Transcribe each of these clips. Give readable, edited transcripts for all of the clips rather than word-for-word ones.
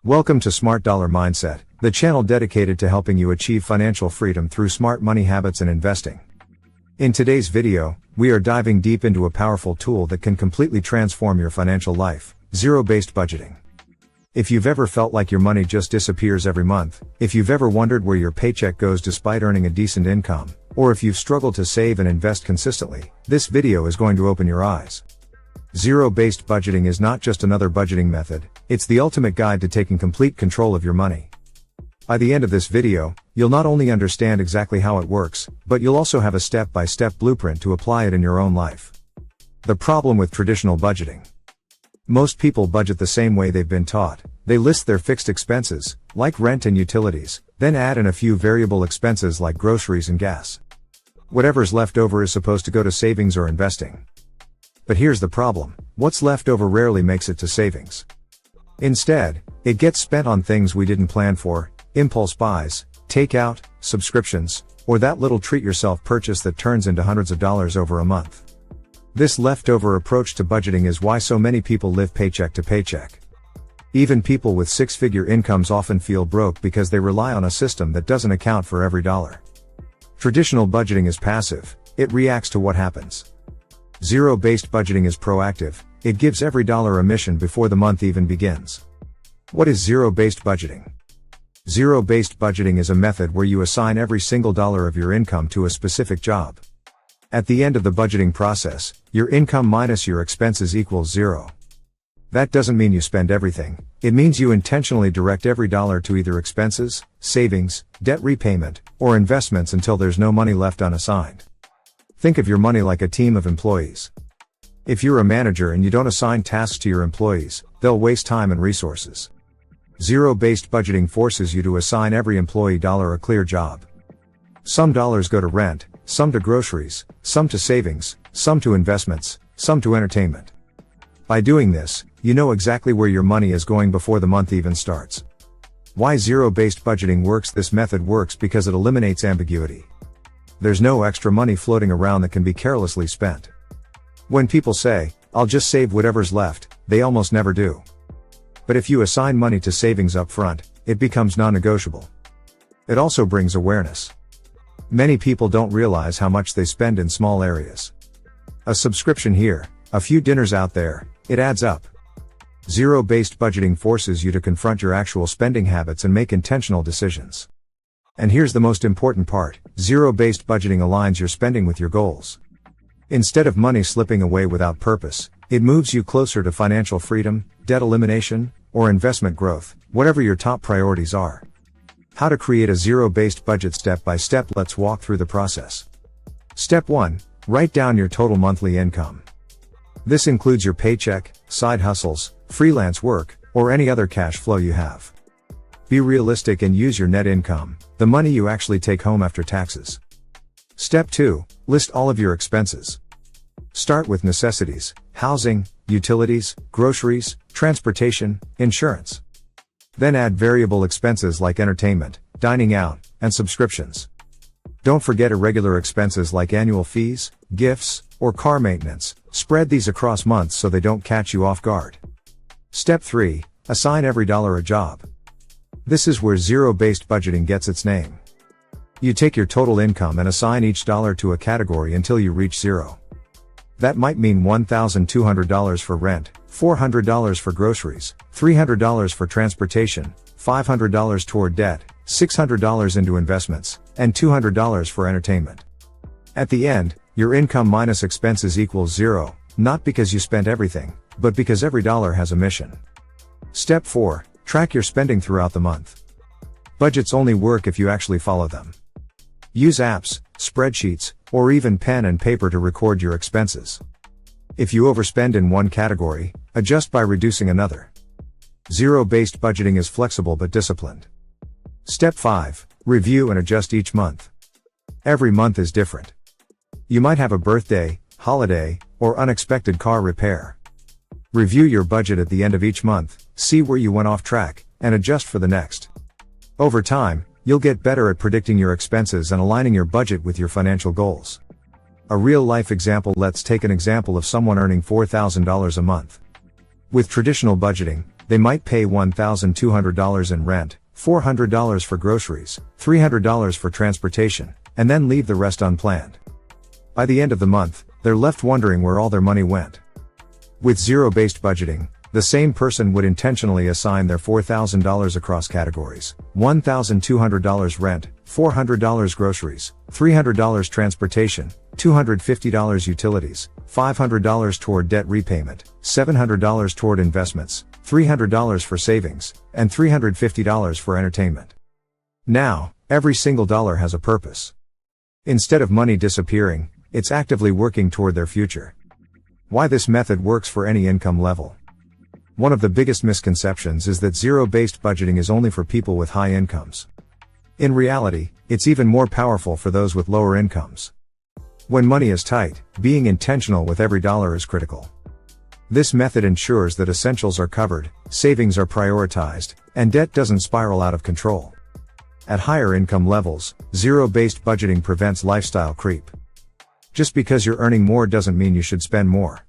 Welcome to Smart Dollar Mindset, the channel dedicated to helping you achieve financial freedom through smart money habits and investing. In today's video, we are diving deep into a powerful tool that can completely transform your financial life: zero-based budgeting. If you've ever felt like your money just disappears every month, if you've ever wondered where your paycheck goes despite earning a decent income, or if you've struggled to save and invest consistently, this video is going to open your eyes. Zero-based budgeting is not just another budgeting method, it's the ultimate guide to taking complete control of your money. By the end of this video, you'll not only understand exactly how it works, but you'll also have a step-by-step blueprint to apply it in your own life. The problem with traditional budgeting. Most people budget the same way they've been taught. They list their fixed expenses, like rent and utilities, then add in a few variable expenses like groceries and gas. Whatever's left over is supposed to go to savings or investing. But here's the problem: what's left over rarely makes it to savings. Instead, it gets spent on things we didn't plan for: impulse buys, takeout, subscriptions, or that little treat-yourself purchase that turns into hundreds of dollars over a month. This leftover approach to budgeting is why so many people live paycheck to paycheck. Even people with six-figure incomes often feel broke because they rely on a system that doesn't account for every dollar. Traditional budgeting is passive, it reacts to what happens. Zero-based budgeting is proactive, it gives every dollar a mission before the month even begins. What is zero-based budgeting? Zero-based budgeting is a method where you assign every single dollar of your income to a specific job. At the end of the budgeting process, your income minus your expenses equals zero. That doesn't mean you spend everything, it means you intentionally direct every dollar to either expenses, savings, debt repayment, or investments until there's no money left unassigned. Think of your money like a team of employees. If you're a manager and you don't assign tasks to your employees, they'll waste time and resources. Zero-based budgeting forces you to assign every employee dollar a clear job. Some dollars go to rent, some to groceries, some to savings, some to investments, some to entertainment. By doing this, you know exactly where your money is going before the month even starts. Why zero-based budgeting works? This method works because it eliminates ambiguity. There's no extra money floating around that can be carelessly spent. When people say, "I'll just save whatever's left," they almost never do. But if you assign money to savings up front, it becomes non-negotiable. It also brings awareness. Many people don't realize how much they spend in small areas. A subscription here, a few dinners out there, it adds up. Zero-based budgeting forces you to confront your actual spending habits and make intentional decisions. And here's the most important part: zero-based budgeting aligns your spending with your goals. Instead of money slipping away without purpose, it moves you closer to financial freedom, debt elimination, or investment growth, whatever your top priorities are. How to create a zero-based budget step by step. Let's walk through the process. Step 1. Write down your total monthly income. This includes your paycheck, side hustles, freelance work, or any other cash flow you have. Be realistic and use your net income, the money you actually take home after taxes. Step 2. List all of your expenses. Start with necessities: housing, utilities, groceries, transportation, insurance. Then add variable expenses like entertainment, dining out, and subscriptions. Don't forget irregular expenses like annual fees, gifts, or car maintenance. Spread these across months so they don't catch you off guard. Step 3. Assign every dollar a job. This is where zero-based budgeting gets its name. You take your total income and assign each dollar to a category until you reach zero. That might mean $1,200 for rent, $400 for groceries, $300 for transportation, $500 toward debt, $600 into investments, and $200 for entertainment. At the end, your income minus expenses equals zero, not because you spent everything, but because every dollar has a mission. Step 4. Track your spending throughout the month. Budgets only work if you actually follow them. Use apps, spreadsheets, or even pen and paper to record your expenses. If you overspend in one category, adjust by reducing another. Zero-based budgeting is flexible but disciplined. Step 5. Review and adjust each month. Every month is different. You might have a birthday, holiday, or unexpected car repair. Review your budget at the end of each month, see where you went off track, and adjust for the next. Over time, you'll get better at predicting your expenses and aligning your budget with your financial goals. A real-life example. Let's take an example of someone earning $4,000 a month. With traditional budgeting, they might pay $1,200 in rent, $400 for groceries, $300 for transportation, and then leave the rest unplanned. By the end of the month, they're left wondering where all their money went. With zero-based budgeting, the same person would intentionally assign their $4,000 across categories: $1,200 rent, $400 groceries, $300 transportation, $250 utilities, $500 toward debt repayment, $700 toward investments, $300 for savings, and $350 for entertainment. Now, every single dollar has a purpose. Instead of money disappearing, it's actively working toward their future. Why this method works for any income level. One of the biggest misconceptions is that zero-based budgeting is only for people with high incomes. In reality, it's even more powerful for those with lower incomes. When money is tight, being intentional with every dollar is critical. This method ensures that essentials are covered, savings are prioritized, and debt doesn't spiral out of control. At higher income levels, zero-based budgeting prevents lifestyle creep. Just because you're earning more doesn't mean you should spend more.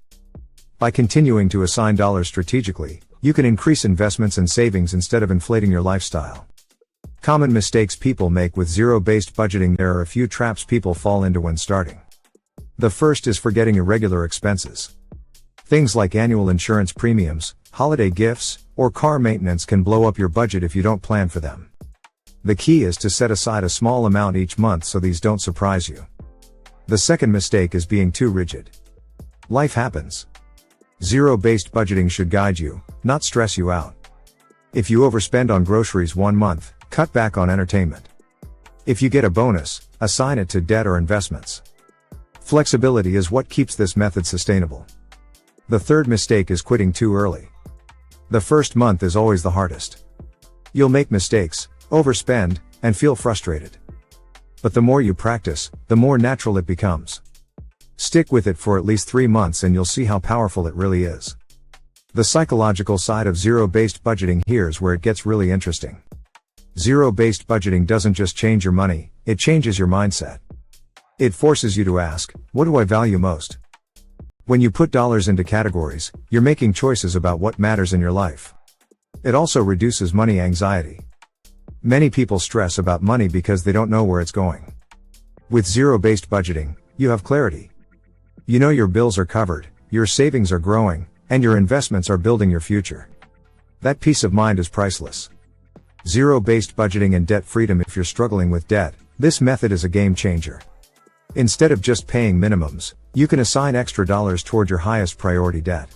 By continuing to assign dollars strategically, you can increase investments and savings instead of inflating your lifestyle. Common mistakes people make with zero-based budgeting. There are a few traps people fall into when starting. The first is forgetting irregular expenses. Things like annual insurance premiums, holiday gifts, or car maintenance can blow up your budget if you don't plan for them. The key is to set aside a small amount each month so these don't surprise you. The second mistake is being too rigid. Life happens. Zero-based budgeting should guide you, not stress you out. If you overspend on groceries one month, cut back on entertainment. If you get a bonus, assign it to debt or investments. Flexibility is what keeps this method sustainable. The third mistake is quitting too early. The first month is always the hardest. You'll make mistakes, overspend, and feel frustrated. But the more you practice, the more natural it becomes. Stick with it for at least 3 months and you'll see how powerful it really is. The psychological side of zero-based budgeting. Here's where it gets really interesting. Zero-based budgeting doesn't just change your money, it changes your mindset. It forces you to ask, what do I value most? When you put dollars into categories, you're making choices about what matters in your life. It also reduces money anxiety. Many people stress about money because they don't know where it's going. With zero-based budgeting, you have clarity. You know your bills are covered, your savings are growing, and your investments are building your future. That peace of mind is priceless. Zero-based budgeting and debt freedom. If you're struggling with debt, this method is a game changer. Instead of just paying minimums, you can assign extra dollars toward your highest priority debt.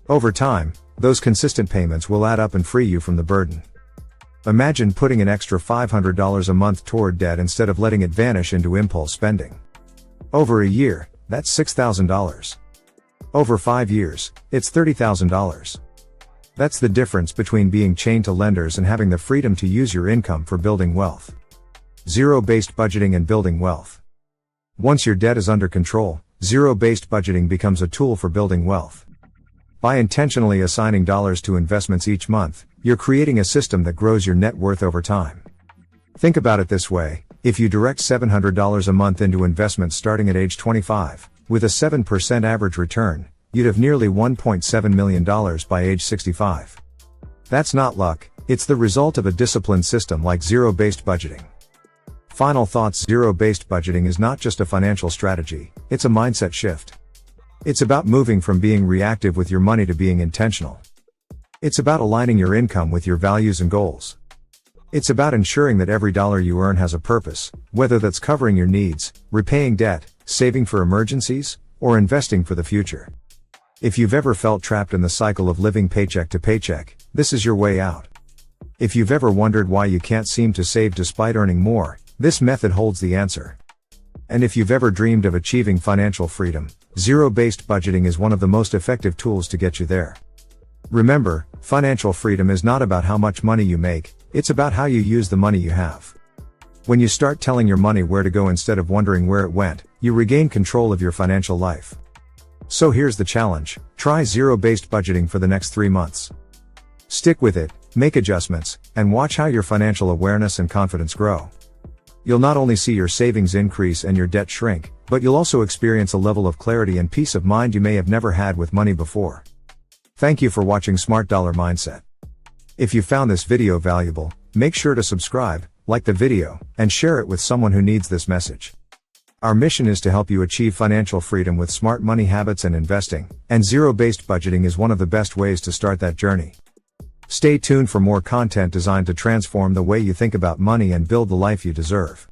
Over time, those consistent payments will add up and free you from the burden. Imagine putting an extra $500 a month toward debt instead of letting it vanish into impulse spending. Over a year, that's $6,000. Over 5 years, it's $30,000. That's the difference between being chained to lenders and having the freedom to use your income for building wealth. Zero-based budgeting and building wealth. Once your debt is under control, zero-based budgeting becomes a tool for building wealth. By intentionally assigning dollars to investments each month, you're creating a system that grows your net worth over time. Think about it this way, if you direct $700 a month into investments starting at age 25, with a 7% average return, you'd have nearly $1.7 million by age 65. That's not luck, it's the result of a disciplined system like zero-based budgeting. Final thoughts. Zero-based budgeting is not just a financial strategy, it's a mindset shift. It's about moving from being reactive with your money to being intentional. It's about aligning your income with your values and goals. It's about ensuring that every dollar you earn has a purpose, whether that's covering your needs, repaying debt, saving for emergencies, or investing for the future. If you've ever felt trapped in the cycle of living paycheck to paycheck, this is your way out. If you've ever wondered why you can't seem to save despite earning more, this method holds the answer. And if you've ever dreamed of achieving financial freedom, zero-based budgeting is one of the most effective tools to get you there. Remember, financial freedom is not about how much money you make, it's about how you use the money you have. When you start telling your money where to go instead of wondering where it went, you regain control of your financial life. So here's the challenge, try zero-based budgeting for the next 3 months. Stick with it, make adjustments, and watch how your financial awareness and confidence grow. You'll not only see your savings increase and your debt shrink, but you'll also experience a level of clarity and peace of mind you may have never had with money before. Thank you for watching Smart Dollar Mindset. If you found this video valuable, make sure to subscribe, like the video, and share it with someone who needs this message. Our mission is to help you achieve financial freedom with smart money habits and investing, and zero-based budgeting is one of the best ways to start that journey. Stay tuned for more content designed to transform the way you think about money and build the life you deserve.